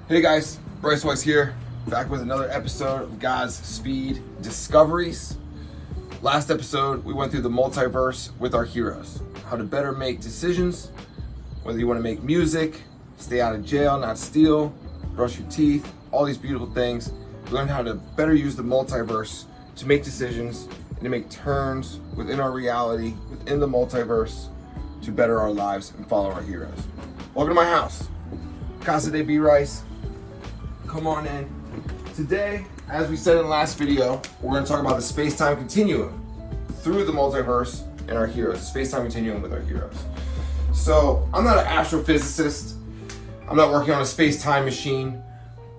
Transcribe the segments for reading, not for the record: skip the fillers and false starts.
Hey guys, Bryce Weiss here, back with another episode of God's Speed Discoveries. Last episode, we went through the multiverse with our heroes, how to better make decisions, whether you want to make music, stay out of jail, not steal, brush your teeth, all these beautiful things. We learned how to better use the multiverse to make decisions and to make turns within our reality, within the multiverse, to better our lives and follow our heroes. Welcome to my house, Casa de B. Rice. Come on in. Today, as we said in the last video, we're going to talk about the space-time continuum through the multiverse and our heroes, the space-time continuum with our heroes. So, I'm not an astrophysicist. I'm not working on a space-time machine,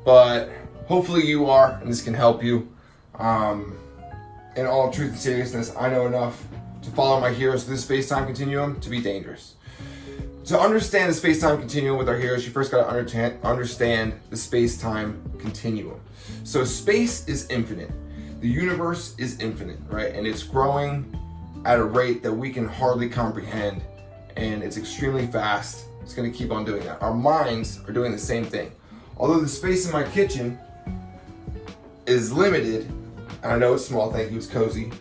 but hopefully you are, and this can help you. In all truth and seriousness, I know enough to follow my heroes through the space-time continuum to be dangerous. To understand the space-time continuum with our heroes, you first got to understand the space-time continuum. So space is infinite. The universe is infinite, right? And it's growing at a rate that we can hardly comprehend, and it's extremely fast. It's going to keep on doing that. Our minds are doing the same thing. Although the space in my kitchen is limited, and I know it's small, thank you, it's cozy,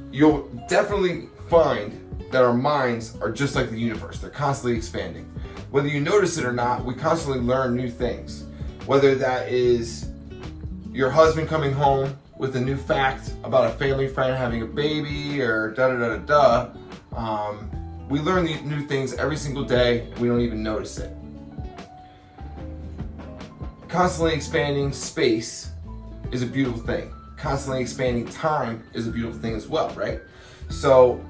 you'll definitely find that our minds are just like the universe. They're constantly expanding. Whether you notice it or not, we constantly learn new things. Whether that is your husband coming home with a new fact about a family friend having a baby or da-da-da-da-da. We learn these new things every single day and we don't even notice it. Constantly expanding space is a beautiful thing. Constantly expanding time is a beautiful thing as well, right? So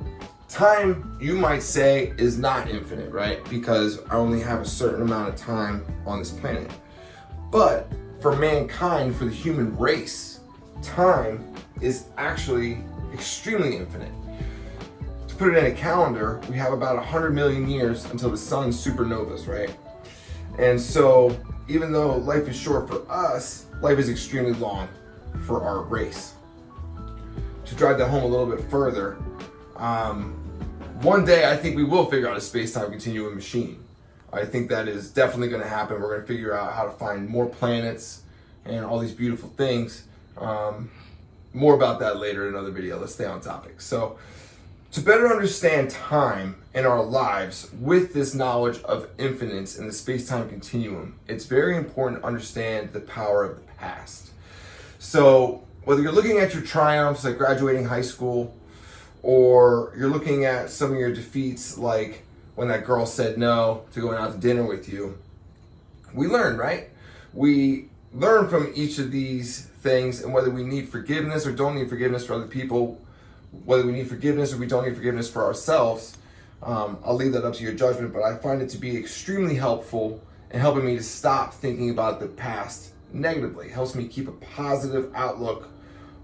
time, you might say, is not infinite, right? Because I only have a certain amount of time on this planet. But for mankind, for the human race, time is actually extremely infinite. To put it in a calendar, we have about 100 million years until the sun's supernovas, right? And so even though life is short for us, life is extremely long for our race. To drive that home a little bit further, one day I think we will figure out a space-time continuum machine. I think that is definitely going to happen. We're going to figure out how to find more planets and all these beautiful things. More about that later in another video. Let's stay on topic. So, to better understand time in our lives with this knowledge of infinite in the space-time continuum, it's very important to understand the power of the past. So, whether you're looking at your triumphs like graduating high school, or you're looking at some of your defeats like when that girl said no to going out to dinner with you, we learn, right? We learn from each of these things, and whether we need forgiveness or don't need forgiveness for other people, whether we need forgiveness or we don't need forgiveness for ourselves, I'll leave that up to your judgment, but I find it to be extremely helpful in helping me to stop thinking about the past negatively. It helps me keep a positive outlook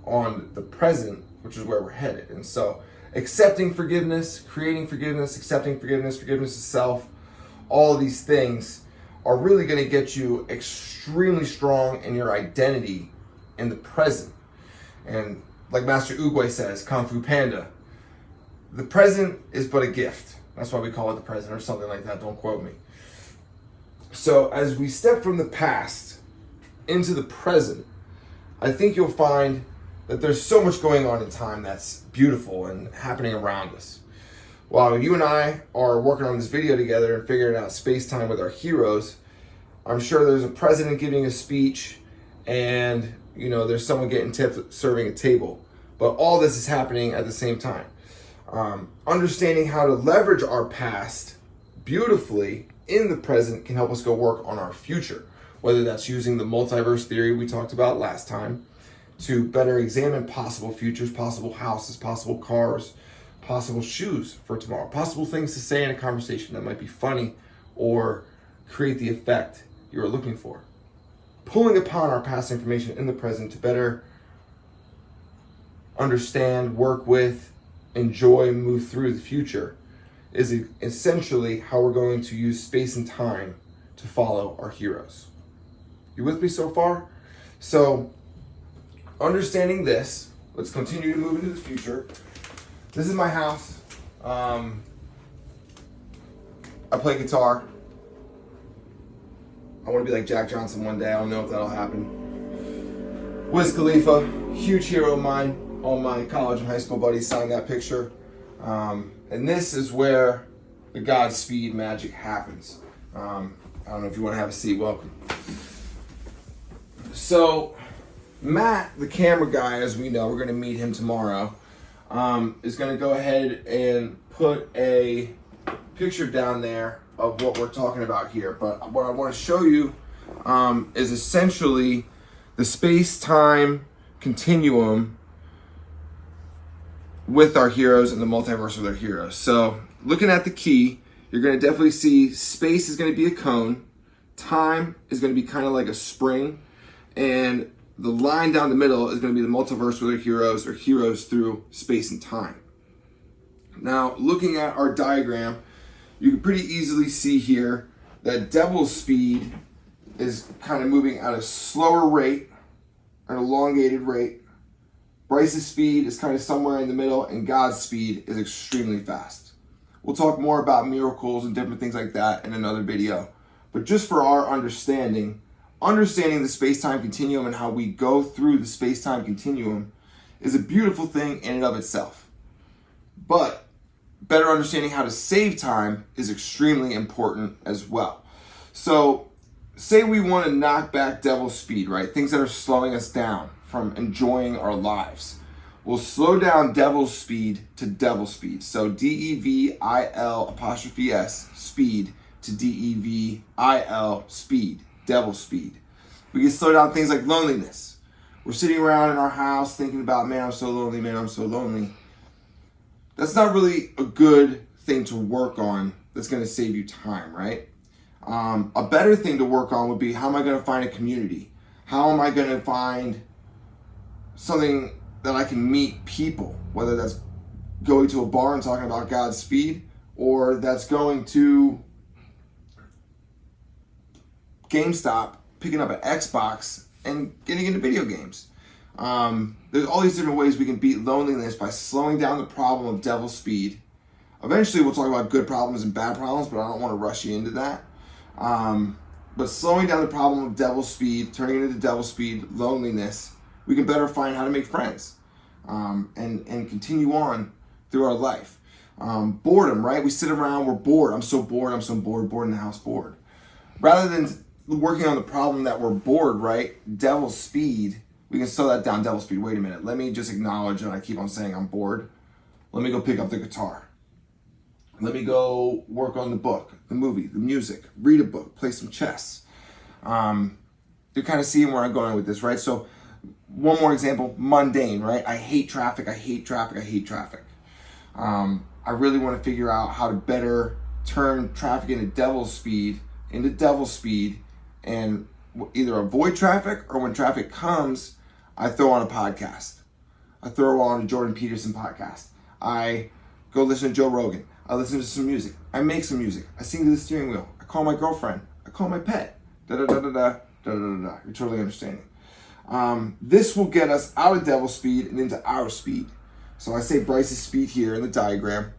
on the present, which is where we're headed. And so accepting forgiveness, creating forgiveness, accepting forgiveness, forgiveness of self, all of these things are really going to get you extremely strong in your identity in the present. And like Master Oogway says, Kung Fu Panda, the present is but a gift. That's why we call it the present or something like that. Don't quote me. So as we step from the past into the present, I think you'll find that there's so much going on in time that's beautiful and happening around us. While you and I are working on this video together and figuring out space-time with our heroes, I'm sure there's a president giving a speech and there's someone getting tipped serving a table. But all this is happening at the same time. Understanding how to leverage our past beautifully in the present can help us go work on our future. Whether that's using the multiverse theory we talked about last time, to better examine possible futures, possible houses, possible cars, possible shoes for tomorrow, possible things to say in a conversation that might be funny or create the effect you're looking for. Pulling upon our past information in the present to better understand, work with, enjoy, move through the future is essentially how we're going to use space and time to follow our heroes. You with me so far? So, understanding this, let's continue to move into the future. This is my house. I play guitar. I want to be like Jack Johnson one day. I don't know if that'll happen. Wiz Khalifa, huge hero of mine. All my college and high school buddies signed that picture. And this is where the Godspeed magic happens. I don't know if you want to have a seat. Welcome. So, Matt, the camera guy, as we know, we're going to meet him tomorrow, is going to go ahead and put a picture down there of what we're talking about here. But what I want to show you is essentially the space-time continuum with our heroes and the multiverse with our heroes. So looking at the key, you're going to definitely see space is going to be a cone, time is going to be kind of like a spring, and the line down the middle is going to be the multiverse with our heroes, or heroes through space and time. Now, looking at our diagram, you can pretty easily see here that Devil's speed is kind of moving at a slower rate, an elongated rate. Bryce's speed is kind of somewhere in the middle, and God's speed is extremely fast. We'll talk more about miracles and different things like that in another video. But just for our understanding the space-time continuum and how we go through the space-time continuum is a beautiful thing in and of itself. But better understanding how to save time is extremely important as well. So say we want to knock back Devil's speed, right? Things that are slowing us down from enjoying our lives. We'll slow down Devil's speed to Devil speed. So DEVIL' speed to DEVIL speed, Devil speed. We can slow down things like loneliness. We're sitting around in our house thinking about, man, I'm so lonely, man, I'm so lonely. That's not really a good thing to work on that's going to save you time, right? A better thing to work on would be, how am I going to find a community? How am I going to find something that I can meet people, whether that's going to a bar and talking about God's speed, or that's going to GameStop, picking up an Xbox and getting into video games. There's all these different ways we can beat loneliness by slowing down the problem of Devil's speed. Eventually we'll talk about good problems and bad problems, but I don't want to rush you into that. But slowing down the problem of Devil's speed, turning it into Devil speed, loneliness, we can better find how to make friends and continue on through our life. Boredom, right? We sit around, we're bored. I'm so bored in the house, bored. Rather than working on the problem that we're bored, right? Devil's speed, we can slow that down. Devil's speed, wait a minute. Let me just acknowledge, and I keep on saying I'm bored. Let me go pick up the guitar. Let me go work on the book, the movie, the music, read a book, play some chess. You're kind of seeing where I'm going with this, right? So one more example, mundane, right? I hate traffic. I really want to figure out how to better turn traffic into Devil speed, and either avoid traffic, or when traffic comes, I throw on a podcast. I throw on a Jordan Peterson podcast. I go listen to Joe Rogan. I listen to some music. I make some music. I sing to the steering wheel. I call my girlfriend. I call my pet. You're totally understanding. This will get us out of Devil speed and into our speed. So I say Bryce's speed here in the diagram,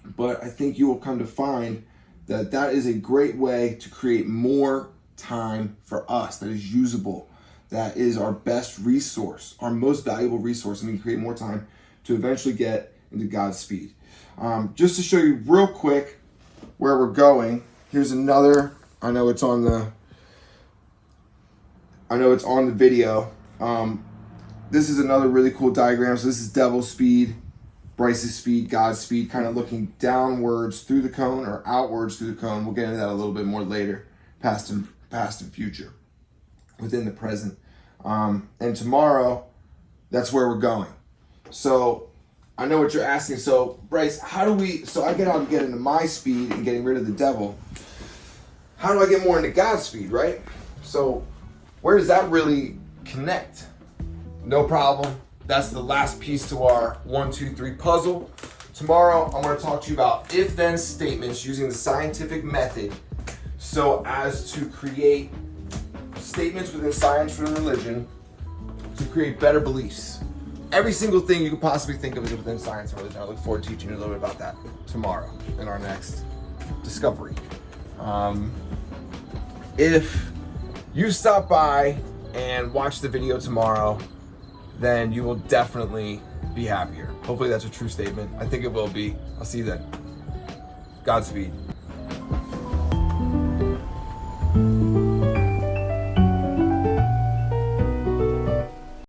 but I think you will come to find that that is a great way to create more time for us that is usable. That is our best resource, our most valuable resource, and we can create more time to eventually get into God's speed. Just to show you real quick where we're going, here's another, I know it's on the video. This is another really cool diagram. So this is Devil's speed, Bryce's speed, God's speed, kind of looking downwards through the cone or outwards through the cone. We'll get into that a little bit more later, past and future, within the present. And tomorrow, that's where we're going. So I know what you're asking. So Bryce, so I get out and get into my speed and getting rid of the devil. How do I get more into God's speed, right? So where does that really connect? No problem. That's the last piece to our 1, 2, 3 puzzle. Tomorrow, I'm going to talk to you about if-then statements using the scientific method so as to create statements within science and religion to create better beliefs. Every single thing you could possibly think of is within science and religion. I look forward to teaching you a little bit about that tomorrow in our next discovery. if you stop by and watch the video tomorrow, then you will definitely be happier. Hopefully that's a true statement. I think it will be. I'll see you then. Godspeed.